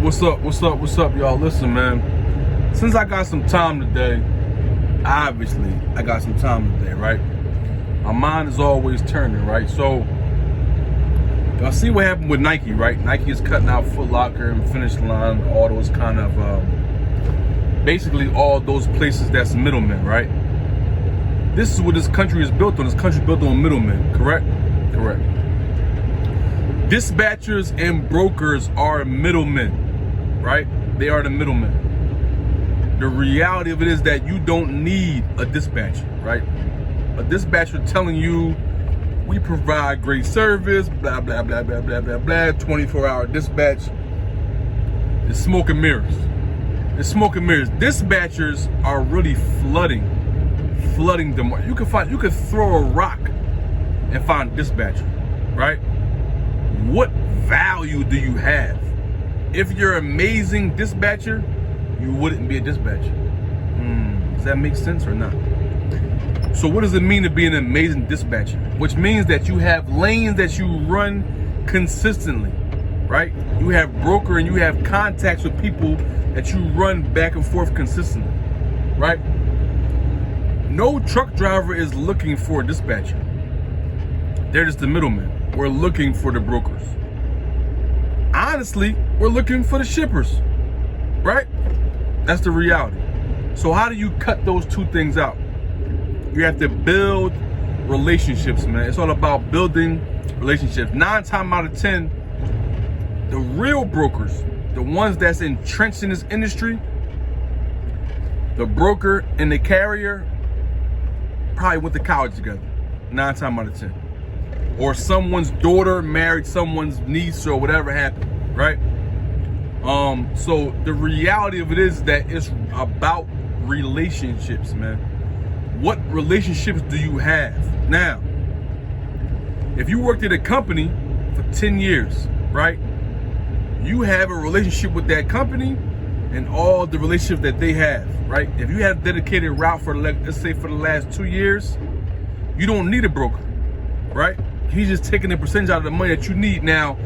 What's up, y'all? Listen, man. Since I got some time today, obviously, I got some time today, right? My mind is always turning, right? So, y'all see what happened with Nike, right? Nike is cutting out Foot Locker and Finish Line, all those kind of, basically all those places that's middlemen, right? This is what this country is built on. This country is built on middlemen, correct? Correct. Dispatchers and brokers are middlemen. Right? They are the middlemen. The reality of it is that you don't need a dispatcher, right? A dispatcher telling you, we provide great service, blah, blah, blah, blah, blah, blah, blah, 24-hour dispatch. It's smoke and mirrors. It's smoke and mirrors. Dispatchers are really flooding the market. You could throw a rock and find a dispatcher, right? What value do you have? If you're an amazing dispatcher, you wouldn't be a dispatcher. Does that make sense or not? So what does it mean to be an amazing dispatcher? Which means that you have lanes that you run consistently, right? You have broker and you have contacts with people that you run back and forth consistently, right? No truck driver is looking for a dispatcher. They're just the middlemen. We're looking for the brokers. Honestly, we're looking for the shippers, right? That's the reality. So how do you cut those two things out? You have to build relationships, man. It's all about building relationships. 9 times out of 10, the real brokers, the ones that's entrenched in this industry, the broker and the carrier probably went to college together, 9 times out of 10. Or someone's daughter married someone's niece or whatever happened, right? So the reality of it is that it's about relationships, man. What relationships do you have? Now, if you worked at a company for 10 years, right? You have a relationship with that company and all the relationships that they have, right? If you have a dedicated route for, let's say, for the last 2 years, you don't need a broker, right? He's just taking a percentage out of the money that you need. Now,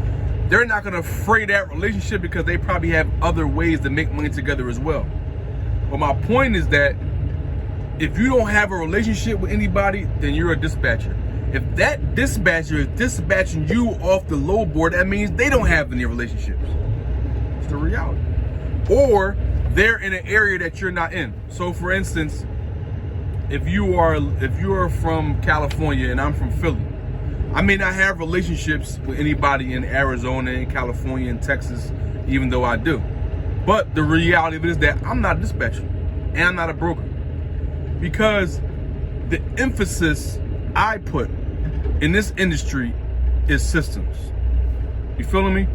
they're not going to fray that relationship because they probably have other ways to make money together as well. But my point is that if you don't have a relationship with anybody, then you're a dispatcher. If that dispatcher is dispatching you off the low board, that means they don't have any relationships. It's the reality. Or they're in an area that you're not in. So for instance, if you are from California and I'm from Philly, I may not have relationships with anybody in Arizona, in California, in Texas, even though I do. But the reality of it is that I'm not a dispatcher and I'm not a broker, because the emphasis I put in this industry is systems. You feeling me?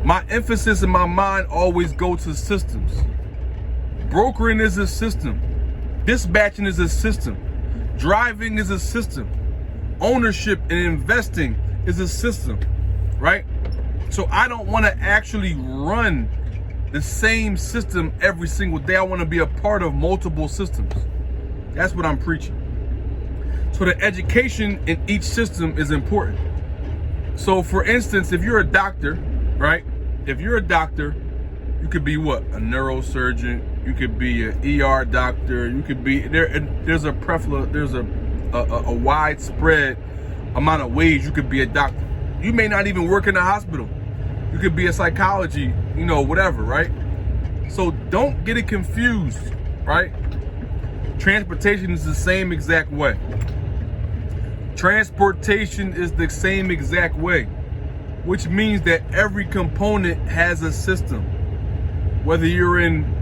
My emphasis in my mind always go to systems. Brokering is a system. Dispatching is a system. Driving is a system. Ownership and investing is a system, right? So I don't want to actually run the same system every single day. I want to be a part of multiple systems. That's what I'm preaching. So the education in each system is important. So for instance, if you're a doctor, right? If you're a doctor, you could be what? A neurosurgeon. You could be an ER doctor. You could be there's a widespread amount of ways you could be a doctor. You may not even work in a hospital. You could be a psychology, whatever, right? So don't get it confused, right? Transportation is the same exact way. Transportation is the same exact way, which means that every component has a system. Whether you're in